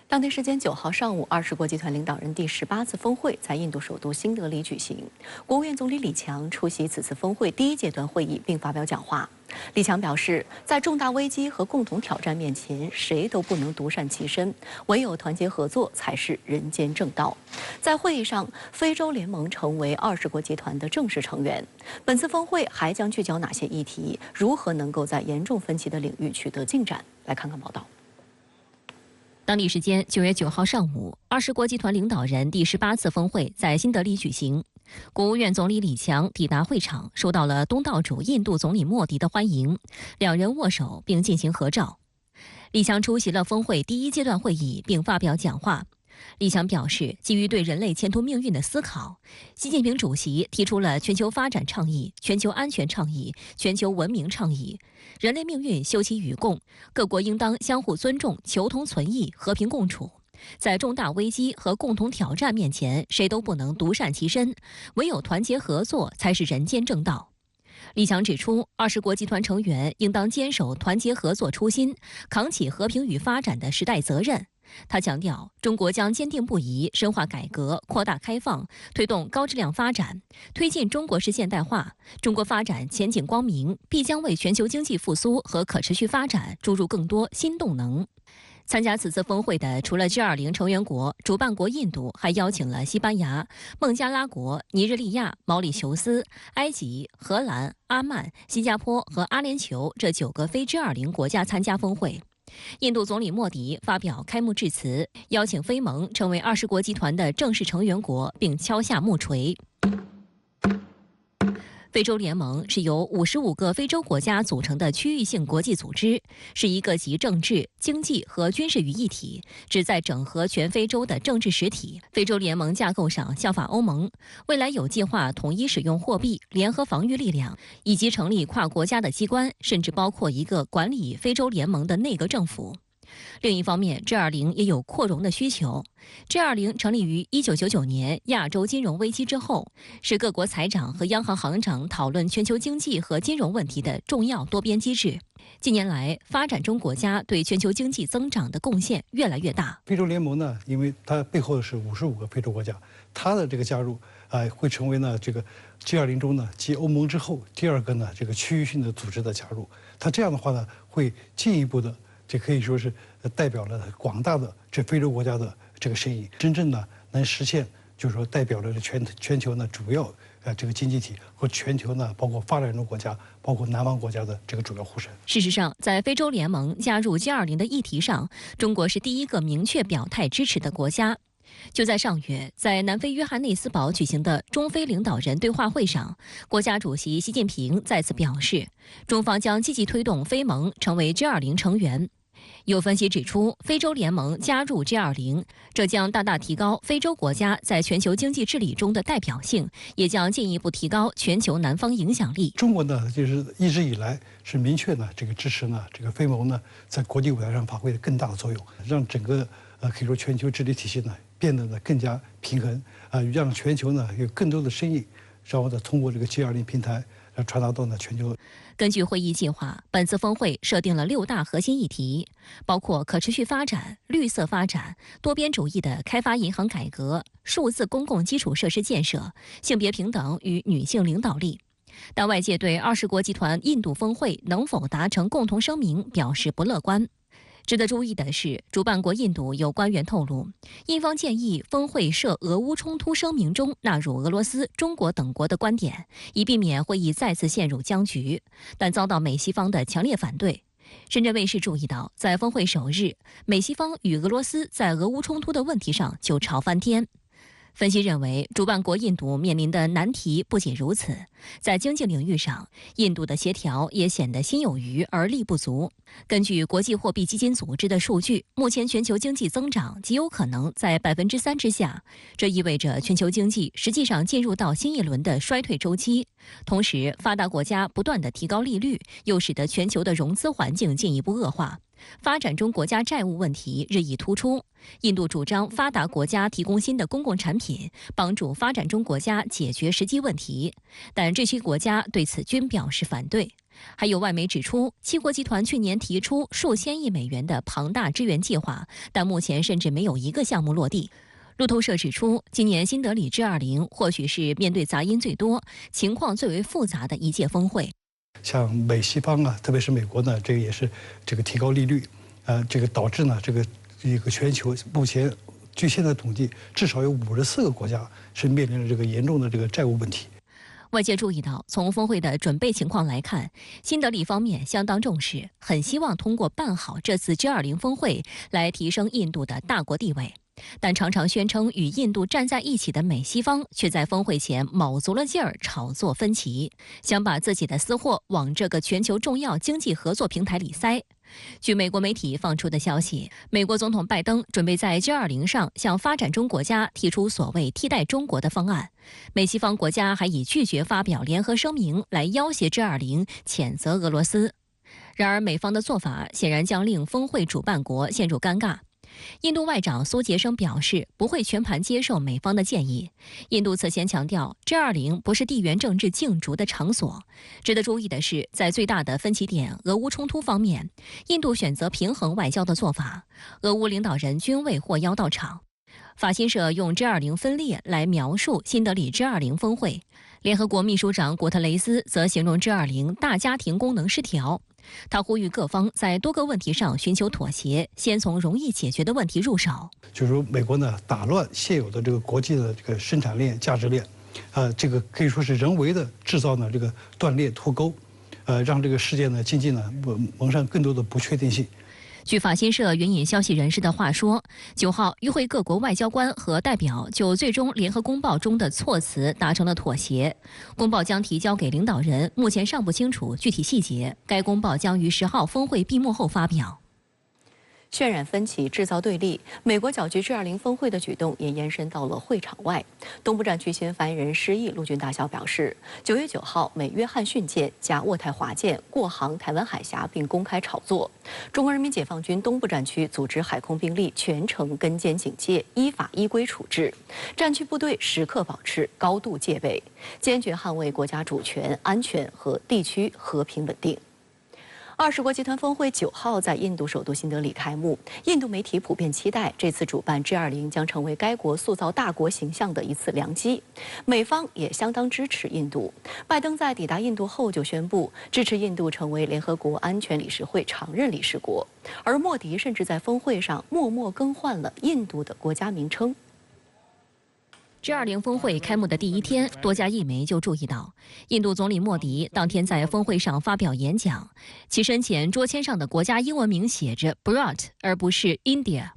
当地时间9号上午，20国集团领导人第18次峰会在印度首都新德里举行。国务院总理李强出席此次峰会第一阶段会议，并发表讲话。李强表示，在重大危机和共同挑战面前，谁都不能独善其身，唯有团结合作才是人间正道。在会议上，非洲联盟成为20国集团的正式成员。本次峰会还将聚焦哪些议题？如何能够在严重分歧的领域取得进展？来看看报道。 当地时间9月9号上午，20国集团领导人第18次峰会在新德里举行。国务院总理李强抵达会场，受到了东道主印度总理莫迪的欢迎，两人握手并进行合照。李强出席了峰会第一阶段会议，并发表讲话。 李强表示，基于对人类前途命运的思考，习近平主席提出了全球发展倡议、全球安全倡议、全球文明倡议。人类命运休戚与共，各国应当相互尊重、求同存异、和平共处。在重大危机和共同挑战面前，谁都不能独善其身，唯有团结合作才是人间正道。 李强指出，20国集团成员应当坚守团结合作初心，扛起和平与发展的时代责任。他强调，中国将坚定不移深化改革、扩大开放，推动高质量发展，推进中国式现代化。中国发展前景光明，必将为全球经济复苏和可持续发展注入更多新动能。 参加此次峰会的除了 G20 成员国，主办国印度还邀请了西班牙、孟加拉国、尼日利亚、毛里求斯、埃及、荷兰、阿曼、新加坡和阿联酋这9个非 G20 国家参加峰会。印度总理莫迪发表开幕致辞，邀请非盟成为20国集团的正式成员国，并敲下木锤。 非洲联盟是由55个非洲国家组成的区域性国际组织，是一个集政治、经济和军事于一体，旨在整合全非洲的政治实体。非洲联盟架构上效法欧盟，未来有计划统一使用货币、联合防御力量，以及成立跨国家的机关，甚至包括一个管理非洲联盟的内阁政府。 另一方面 ，G20 也有扩容的需求。G20 成立于1999年亚洲金融危机之后，是各国财长和央行行长讨论全球经济和金融问题的重要多边机制。近年来，发展中国家对全球经济增长的贡献越来越大。非洲联盟呢，因为它背后是55个非洲国家，它的这个加入，会成为呢这个 G20 中呢继欧盟之后第2个呢这个区域性的组织的加入。它这样的话呢，会进一步的。 这可以说是代表了广大的这非洲国家的这个身影，真正呢能实现，就是说代表了全球呢主要这个经济体和全球呢包括发展中国家，包括南方国家的这个主要护神。事实上，在非洲联盟加入 G20 的议题上，中国是第一个明确表态支持的国家。 就在上月，在南非约翰内斯堡举行的中非领导人对话会上，国家主席习近平再次表示，中方将积极推动非盟成为 G20 成员。 有分析指出，非洲联盟加入 G20， 这将大大提高非洲国家在全球经济治理中的代表性，也将进一步提高全球南方影响力。中国呢，就是一直以来是明确呢这个支持呢这个非盟呢在国际舞台上发挥更大的作用，让整个可以说全球治理体系呢变得呢更加平衡让全球呢有更多的声音，然后呢通过这个 G20 平台传达到呢全球。 根据会议计划，本次峰会设定了6大核心议题，包括可持续发展、绿色发展、多边主义的开发银行改革、数字公共基础设施建设、性别平等与女性领导力。但外界对20国集团印度峰会能否达成共同声明表示不乐观。 值得注意的是，主办国印度有官员透露，印方建议峰会涉俄乌冲突声明中纳入俄罗斯、中国等国的观点，以避免会议再次陷入僵局，但遭到美西方的强烈反对。深圳卫视注意到，在峰会首日，美西方与俄罗斯在俄乌冲突的问题上就吵翻天。 分析认为，主办国印度面临的难题不仅如此，在经济领域上，印度的协调也显得心有余而力不足。根据国际货币基金组织的数据，目前全球经济增长极有可能在3%之下，这意味着全球经济实际上进入到新一轮的衰退周期。同时，发达国家不断地提高利率，又使得全球的融资环境进一步恶化。发展中国家债务问题日益突出。印度主张发达国家提供新的公共产品，帮助发展中国家解决实际问题，但这些国家对此均表示反对。还有外媒指出，七国集团去年提出数千亿美元的庞大支援计划，但目前甚至没有一个项目落地。路透社指出，今年新德里 G20 或许是面对杂音最多、情况最为复杂的一届峰会。像美西方啊，特别是美国呢，这个也是这个提高利率，这个导致呢这个全球目前据现在统计，至少有54个国家是面临着这个严重的这个债务问题。外界注意到，从峰会的准备情况来看，新德里方面相当重视，很希望通过办好这次 G20 峰会来提升印度的大国地位。但常常宣称与印度站在一起的美西方，却在峰会前卯足了劲儿炒作分歧，想把自己的私货往这个全球重要经济合作平台里塞。据美国媒体放出的消息，美国总统拜登准备在 G20 上向发展中国家提出所谓替代中国的方案。美西方国家还以拒绝发表联合声明来要挟 G20， 谴责俄罗斯。然而，美方的做法显然将令峰会主办国陷入尴尬。印度外长苏杰生表示，不会全盘接受美方的建议。印度此前强调 ，G20 不是地缘政治竞逐的场所。值得注意的是，在最大的分歧点俄乌冲突方面，印度选择平衡外交的做法，俄乌领导人均未获邀到场。法新社用 G20 分裂来描述新德里 G20 峰会。联合国秘书长古特雷斯则形容 G20 大家庭功能失调。他呼吁各方在多个问题上寻求妥协，先从容易解决的问题入手。就是说，美国呢打乱现有的这个国际的这个生产链、价值链，这个可以说是人为的制造呢这个断裂脱钩，让这个世界呢经济呢蒙上更多的不确定性。据法新社援引消息人士的话说，9号与会各国外交官和代表就最终联合公报中的措辞达成了妥协。公报将提交给领导人，目前尚不清楚具体细节。该公报将于10号峰会闭幕后发表。渲染分歧、制造对立，美国搅局 G20 峰会的举动也延伸到了会场外。东部战区新发言人施毅陆军大校表示，9月9号，美约翰逊舰加渥太华舰过航台湾海峡并公开炒作。中国人民解放军东部战区组织海空兵力全程跟监警戒，依法依规处置。战区部队时刻保持高度戒备，坚决捍卫国家主权、安全和地区和平稳定。20国集团峰会9号在印度首都新德里开幕。印度媒体普遍期待这次主办 G20 将成为该国塑造大国形象的一次良机。美方也相当支持印度。拜登在抵达印度后就宣布支持印度成为联合国安全理事会常任理事国，而莫迪甚至在峰会上默默更换了印度的国家名称。G20 峰会开幕的第一天，多家印媒就注意到，印度总理莫迪当天在峰会上发表演讲，其身前桌签上的国家英文名写着 Bharat 而不是 India。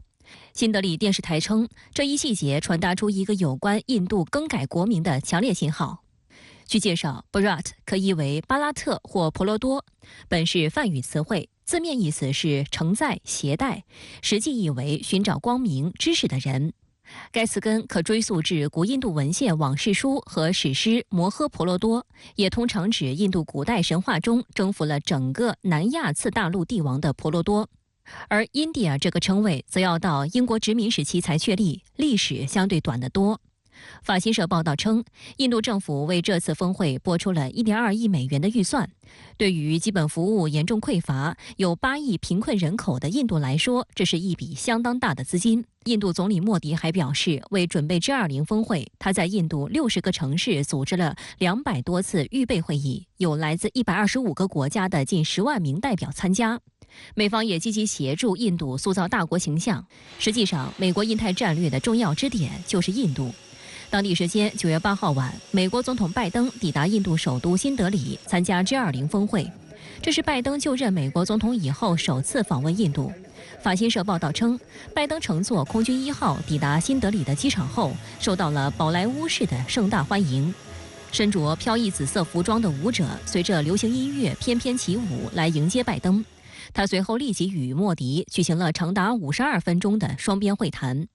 新德里电视台称，这一细节传达出一个有关印度更改国名的强烈信号。据介绍 ，Bharat 可译为巴拉特或婆罗多，本是梵语词汇，字面意思是承载、携带，实际意为寻找光明、知识的人。该词根可追溯至古印度文献《往事书》和史诗《摩诃婆罗多》，也通常指印度古代神话中征服了整个南亚次大陆帝王的婆罗多。而 India 这个称谓则要到英国殖民时期才确立，历史相对短得多。法新社报道称，印度政府为这次峰会拨出了1.2亿美元的预算。对于基本服务严重匮乏、有8亿贫困人口的印度来说，这是一笔相当大的资金。印度总理莫迪还表示，为准备 G20 峰会，他在印度60个城市组织了200多次预备会议，有来自125个国家的近10万名代表参加。美方也积极协助印度塑造大国形象。实际上，美国印太战略的重要支点就是印度。当地时间9月8号晚，美国总统拜登抵达印度首都新德里参加 G20 峰会，这是拜登就任美国总统以后首次访问印度。法新社报道称，拜登乘坐空军1号抵达新德里的机场后，受到了宝莱坞式的盛大欢迎。身着飘逸紫色服装的舞者随着流行音乐翩翩起舞来迎接拜登。他随后立即与莫迪举行了长达52分钟的双边会谈。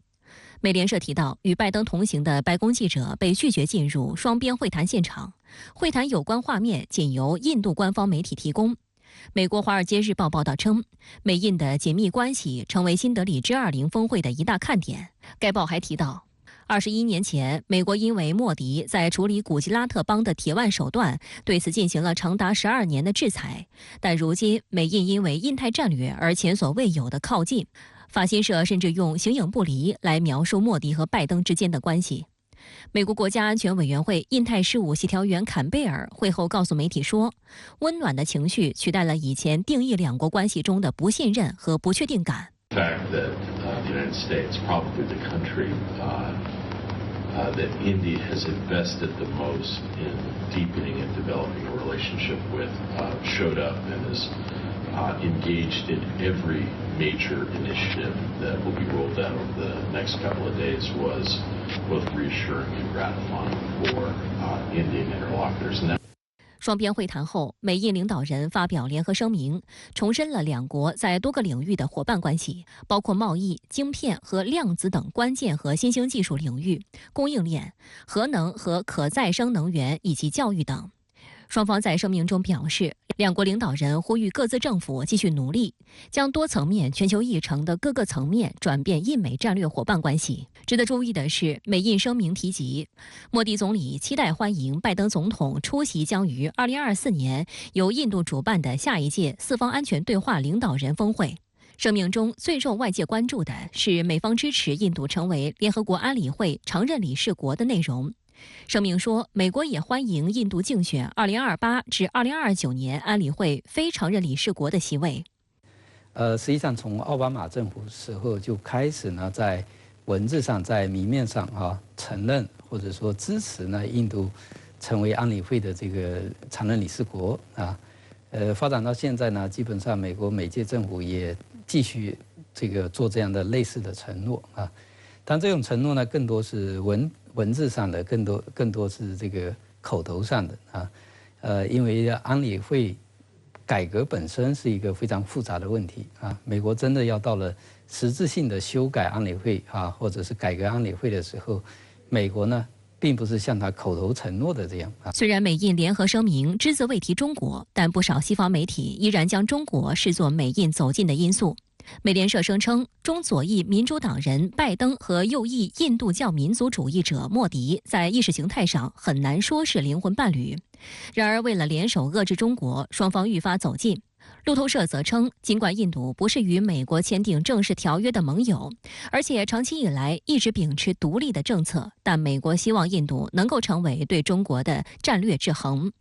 美联社提到，与拜登同行的白宫记者被拒绝进入双边会谈现场，会谈有关画面仅由印度官方媒体提供。美国《华尔街日报》报道称，美印的紧密关系成为新德里 G20 峰会的一大看点。该报还提到，21年前，美国因为莫迪在处理古吉拉特邦的铁腕手段，对此进行了长达12年的制裁。但如今，美印因为印太战略而前所未有的靠近。法新社甚至用形影不离来描述莫迪和拜登之间的关系。美国国家安全委员会印太事务协调员坎贝尔会后告诉媒体说，温暖的情绪取代了以前定义两国关系中的不信任和不确定感。That India has invested the most in deepening and developing a relationship with showed up and is engaged in every major initiative that will be rolled out over the next couple of days was both reassuring and gratifying for Indian interlocutors. 双边会谈后，美印领导人发表联合声明，重申了两国在多个领域的伙伴关系，包括贸易、晶片和量子等关键和新兴技术领域、供应链、核能和可再生能源以及教育等。双方在声明中表示，两国领导人呼吁各自政府继续努力，将多层面全球议程的各个层面转变印美战略伙伴关系。值得注意的是，美印声明提及，莫迪总理期待欢迎拜登总统出席将于2024年由印度主办的下一届四方安全对话领导人峰会。声明中最受外界关注的是美方支持印度成为联合国安理会常任理事国的内容。声明说，美国也欢迎印度竞选2028至2029年安理会非常任理事国的席位。实际上从奥巴马政府时候就开始呢，在文字上、在明面上承认或者说支持呢印度成为安理会的这个常任理事国啊。发展到现在呢，基本上美国每届政府也继续这个做这样的类似的承诺啊。但这种承诺呢，更多是文字上的，更多是这个口头上的啊。因为安理会改革本身是一个非常复杂的问题啊。美国真的要到了实质性的修改安理会啊，或者是改革安理会的时候，美国呢并不是像他口头承诺的这样啊。虽然美印联合声明只字未提中国，但不少西方媒体依然将中国视作美印走近的因素。美联社声称，中左翼民主党人拜登和右翼印度教民族主义者莫迪在意识形态上很难说是灵魂伴侣。然而，为了联手遏制中国，双方愈发走近。路透社则称，尽管印度不是与美国签订正式条约的盟友，而且长期以来一直秉持独立的政策，但美国希望印度能够成为对中国的战略制衡。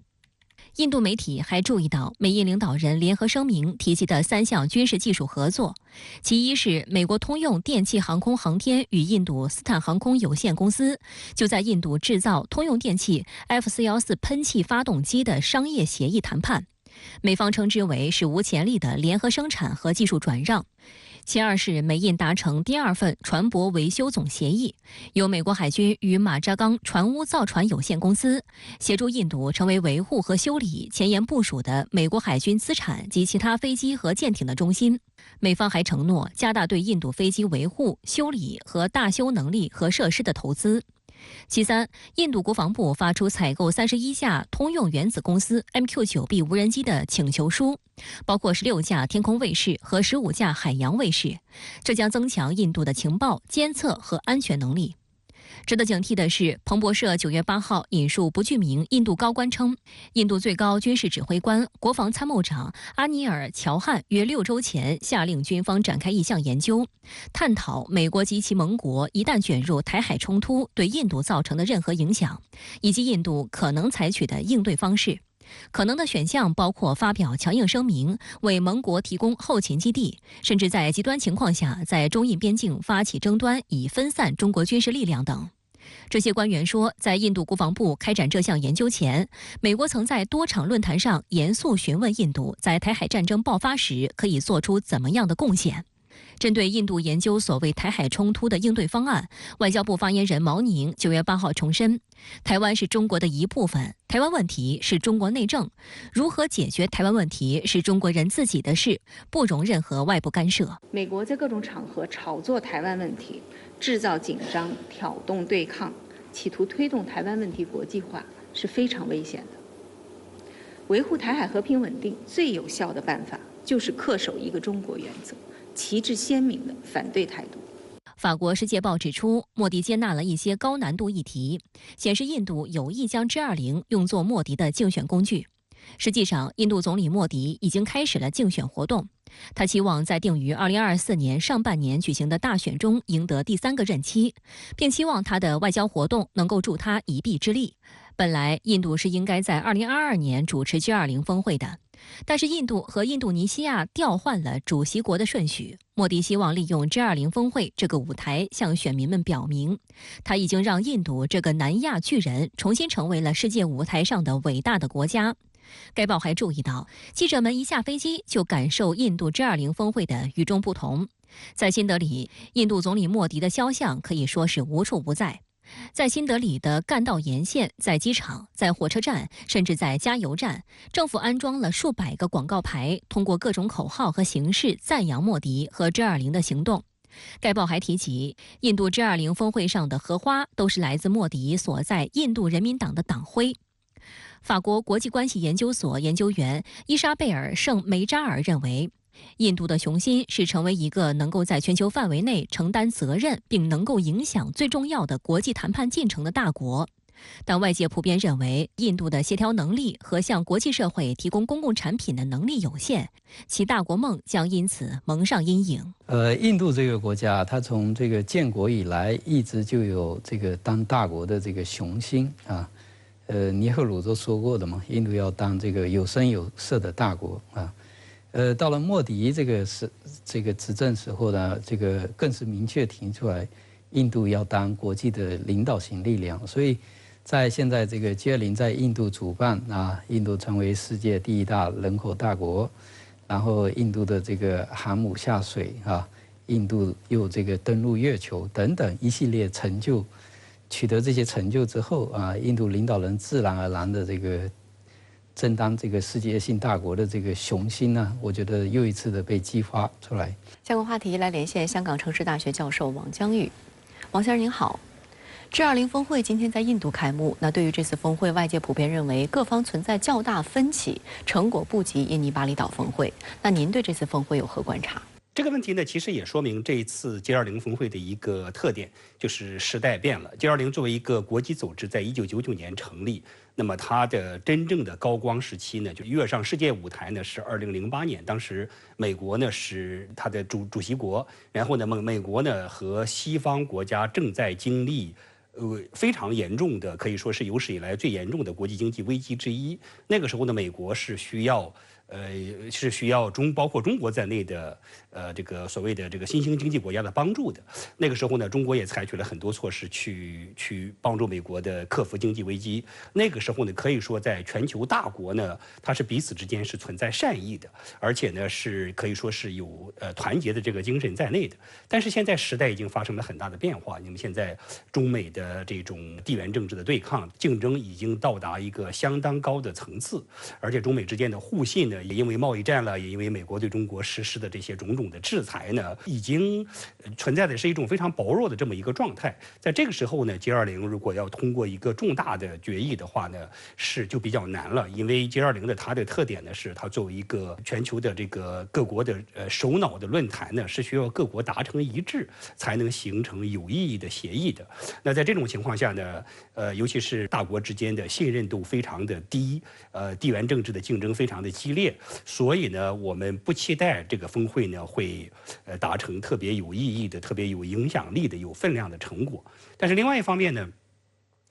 印度媒体还注意到，美印领导人联合声明提及的3项军事技术合作，其一是美国通用电气航空航天与印度斯坦航空有限公司就在印度制造通用电气 F414喷气发动机的商业协议谈判，美方称之为史无前例的联合生产和技术转让。其二是美印达成第2份船舶维修总协议，由美国海军与马扎钢船坞造船有限公司协助印度成为维护和修理前沿部署的美国海军资产及其他飞机和舰艇的中心。美方还承诺加大对印度飞机维护、修理和大修能力和设施的投资。其三，印度国防部发出采购31架通用原子公司 MQ-9B 无人机的请求书，包括16架天空卫士和15架海洋卫士，这将增强印度的情报、监测和安全能力。值得警惕的是，彭博社9月8号引述不具名印度高官称，印度最高军事指挥官、国防参谋长阿尼尔·乔汉约6周前下令军方展开一项研究，探讨美国及其盟国一旦卷入台海冲突对印度造成的任何影响，以及印度可能采取的应对方式。可能的选项包括发表强硬声明，为盟国提供后勤基地，甚至在极端情况下在中印边境发起争端，以分散中国军事力量等。这些官员说，在印度国防部开展这项研究前，美国曾在多场论坛上严肃询问印度在台海战争爆发时可以做出怎么样的贡献。针对印度研究所谓台海冲突的应对方案，外交部发言人毛宁9月8号重申，台湾是中国的一部分，台湾问题是中国内政，如何解决台湾问题是中国人自己的事，不容任何外部干涉。美国在各种场合炒作台湾问题，制造紧张，挑动对抗，企图推动台湾问题国际化，是非常危险的。维护台海和平稳定最有效的办法就是恪守一个中国原则，旗帜鲜明的反对台独。法国《世界报》指出，莫迪接纳了一些高难度议题，显示印度有意将 G20 用作莫迪的竞选工具。实际上，印度总理莫迪已经开始了竞选活动，他期望在定于2024年上半年举行的大选中赢得第3个任期，并期望他的外交活动能够助他一臂之力。本来，印度是应该在2022年主持 G20 峰会的，但是印度和印度尼西亚调换了主席国的顺序。莫迪希望利用 G20 峰会这个舞台向选民们表明，他已经让印度这个南亚巨人重新成为了世界舞台上的伟大的国家。该报还注意到，记者们一下飞机就感受印度 G20 峰会的与众不同。在新德里，印度总理莫迪的肖像可以说是无处不在。在新德里的干道沿线，在机场，在火车站，甚至在加油站，政府安装了数百个广告牌，通过各种口号和形式赞扬莫迪和 G20 的行动。该报还提及，印度 G20 峰会上的荷花都是来自莫迪所在印度人民党的党徽。法国国际关系研究所研究员伊莎贝尔·圣梅扎尔认为，印度的雄心是成为一个能够在全球范围内承担责任并能够影响最重要的国际谈判进程的大国。但外界普遍认为，印度的协调能力和向国际社会提供公共产品的能力有限，其大国梦将因此蒙上阴影。印度这个国家，它从这个建国以来一直就有这个当大国的这个雄心啊。尼赫鲁都说过的嘛，印度要当这个有声有色的大国啊。到了莫迪这个执政时候呢，这个更是明确提出来，印度要当国际的领导型力量。所以，在现在这个 G20 在印度主办啊，印度成为世界第1大人口大国，然后印度的这个航母下水啊，印度又这个登陆月球等等一系列成就。取得这些成就之后啊，印度领导人自然而然的这个争当这个世界性大国的这个雄心呢，我觉得又一次的被激发出来。相关话题来连线香港城市大学教授王江玉。王先生您好。G20 峰会今天在印度开幕，那对于这次峰会，外界普遍认为各方存在较大分歧，成果不及印尼巴厘岛峰会。那您对这次峰会有何观察？这个问题呢，其实也说明这一次 G20 峰会的一个特点，就是时代变了。G20 作为一个国际组织，在1999年成立，那么它的真正的高光时期呢，就跃上世界舞台呢，是2008年，当时美国呢是它的主席国，然后呢，美国呢和西方国家正在经历非常严重的，可以说是有史以来最严重的国际经济危机之一。那个时候呢，美国是需要包括中国在内的这个所谓的这个新兴经济国家的帮助的。那个时候呢，中国也采取了很多措施去帮助美国的克服经济危机。那个时候呢，可以说在全球大国呢，它是彼此之间是存在善意的，而且呢是可以说是有团结的这个精神在内的。但是现在时代已经发生了很大的变化，你们现在中美的这种地缘政治的对抗竞争已经到达一个相当高的层次，而且中美之间的互信呢，也因为贸易战了，也因为美国对中国实施的这些种种的制裁呢，已经存在的是一种非常薄弱的这么一个状态。在这个时候呢 ，G20 如果要通过一个重大的决议的话呢，就比较难了，因为 G20 的它的特点呢是它作为一个全球的这个各国的首脑的论坛呢，是需要各国达成一致才能形成有意义的协议的。那在这种情况下呢，尤其是大国之间的信任度非常的低，地缘政治的竞争非常的激烈，所以呢，我们不期待这个峰会呢会达成特别有意义的、特别有影响力的、有分量的成果。但是另外一方面呢，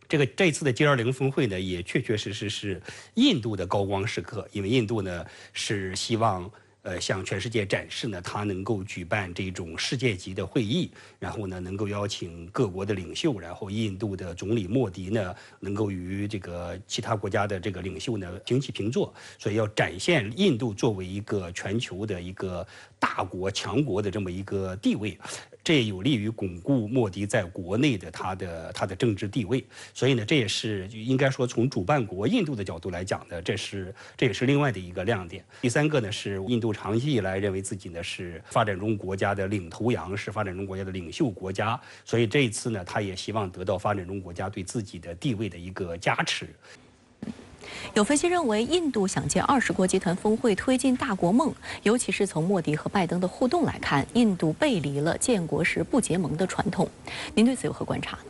这次的 G20 峰会呢，也确确实实是印度的高光时刻，因为印度呢是希望向全世界展示呢，它能够举办这种世界级的会议，然后呢，能够邀请各国的领袖，然后印度的总理莫迪呢，能够与这个其他国家的这个领袖呢平起平坐，所以要展现印度作为一个全球的一个大国、强国的这么一个地位。这也有利于巩固莫迪在国内的他的政治地位，所以呢，这也是应该说从主办国印度的角度来讲呢，这也是另外的一个亮点。第三个呢，是印度长期以来认为自己呢是发展中国家的领头羊，是发展中国家的领袖国家，所以这一次呢，他也希望得到发展中国家对自己的地位的一个加持。有分析认为，印度想借20国集团峰会推进大国梦，尤其是从莫迪和拜登的互动来看，印度背离了建国时不结盟的传统。您对此有何观察呢？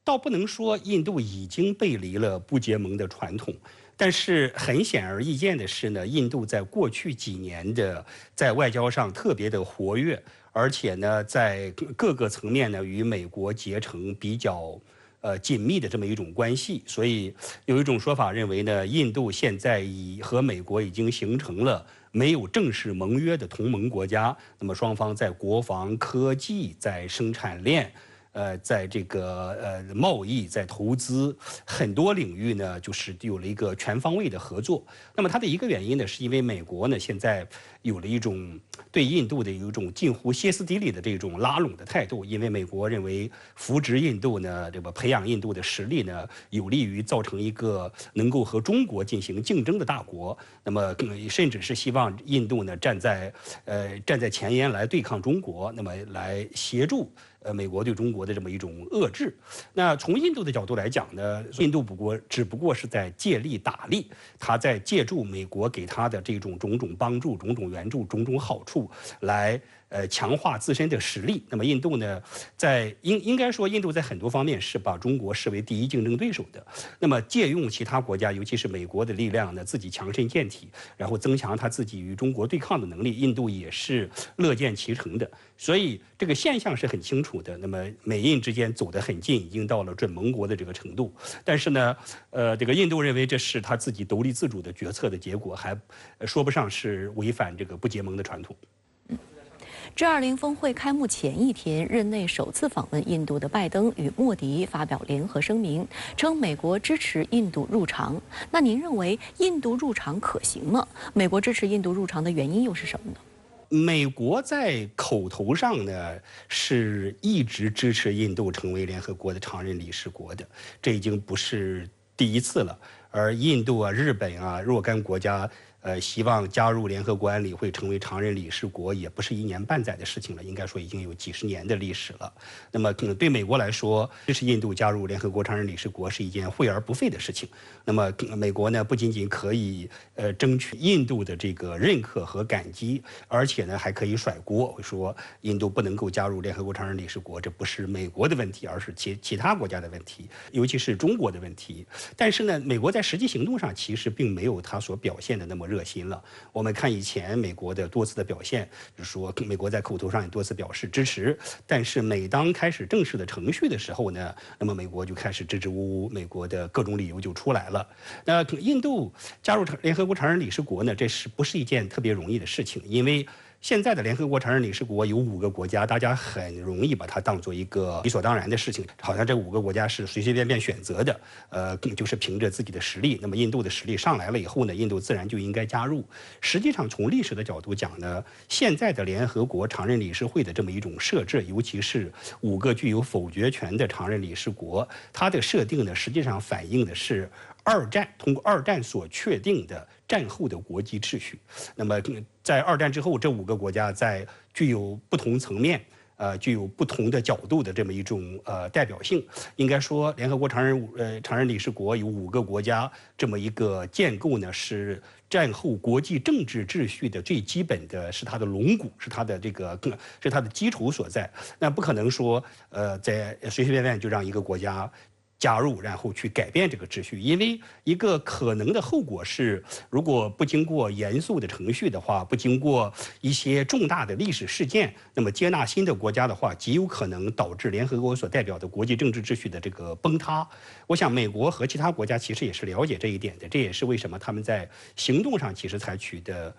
倒不能说印度已经背离了不结盟的传统，但是很显而易见的是呢，印度在过去几年的在外交上特别的活跃，而且呢，在各个层面呢与美国结成比较紧密的这么一种关系，所以有一种说法认为呢，印度现在和美国已经形成了没有正式盟约的同盟国家，那么双方在国防、科技、在生产链。在这个贸易、在投资很多领域呢，就是有了一个全方位的合作。那么它的一个原因呢，是因为美国呢现在有了一种对印度的有一种近乎歇斯底里的这种拉拢的态度，因为美国认为扶植印度呢，这个培养印度的实力呢，有利于造成一个能够和中国进行竞争的大国。那么甚至是希望印度呢站在前沿来对抗中国，那么来协助。美国对中国的这么一种遏制，那从印度的角度来讲呢，印度只不过是在借力打力，他在借助美国给他的这种种种帮助、种种援助、种种好处来强化自身的实力。那么印度呢，应该说，印度在很多方面是把中国视为第一竞争对手的。那么借用其他国家，尤其是美国的力量呢，自己强身健体，然后增强他自己与中国对抗的能力，印度也是乐见其成的。所以这个现象是很清楚的。那么美印之间走得很近，已经到了准盟国的这个程度。但是呢，这个印度认为这是他自己独立自主的决策的结果，还说不上是违反这个不结盟的传统。G20峰会开幕前一天，任内首次访问印度的拜登与莫迪发表联合声明，称美国支持印度入常。那您认为印度入常可行吗？美国支持印度入常的原因又是什么呢？美国在口头上呢是一直支持印度成为联合国的常任理事国的，这已经不是第一次了。而印度啊、日本啊若干国家希望加入联合国安理会成为常任理事国，也不是1年半载的事情了，应该说已经有几十年的历史了。那么对美国来说，支持印度加入联合国常任理事国是一件惠而不费的事情。那么美国呢，不仅仅可以争取印度的这个认可和感激，而且呢还可以甩锅，说印度不能够加入联合国常任理事国，这不是美国的问题，而是其他国家的问题，尤其是中国的问题。但是呢，美国在实际行动上其实并没有他所表现的那么热心了。我们看以前美国的多次的表现，就是说美国在口头上也多次表示支持，但是每当开始正式的程序的时候呢，那么美国就开始支支吾吾，美国的各种理由就出来了。那印度加入联合国常任理事国呢，这不是一件特别容易的事情，因为现在的联合国常任理事国有5个国家，大家很容易把它当做一个理所当然的事情，好像这5个国家是随随便便选择的，就是凭着自己的实力。那么印度的实力上来了以后呢，印度自然就应该加入。实际上从历史的角度讲呢，现在的联合国常任理事会的这么一种设置，尤其是5个具有否决权的常任理事国，它的设定呢，实际上反映的是通过二战所确定的战后的国际秩序。那么在二战之后，这5个国家在具有不同层面具有不同的角度的这么一种代表性。应该说联合国常任理事国有5个国家这么一个建构呢，是战后国际政治秩序的最基本的，是它的龙骨，是它的基础所在。那不可能说在随随便便就让一个国家加入，然后去改变这个秩序，因为一个可能的后果是，如果不经过严肃的程序的话，不经过一些重大的历史事件，那么接纳新的国家的话，极有可能导致联合国所代表的国际政治秩序的这个崩塌。我想美国和其他国家其实也是了解这一点的，这也是为什么他们在行动上其实采取的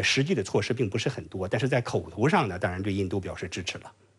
实际的措施并不是很多，但是在口头上呢，当然对印度表示支持了。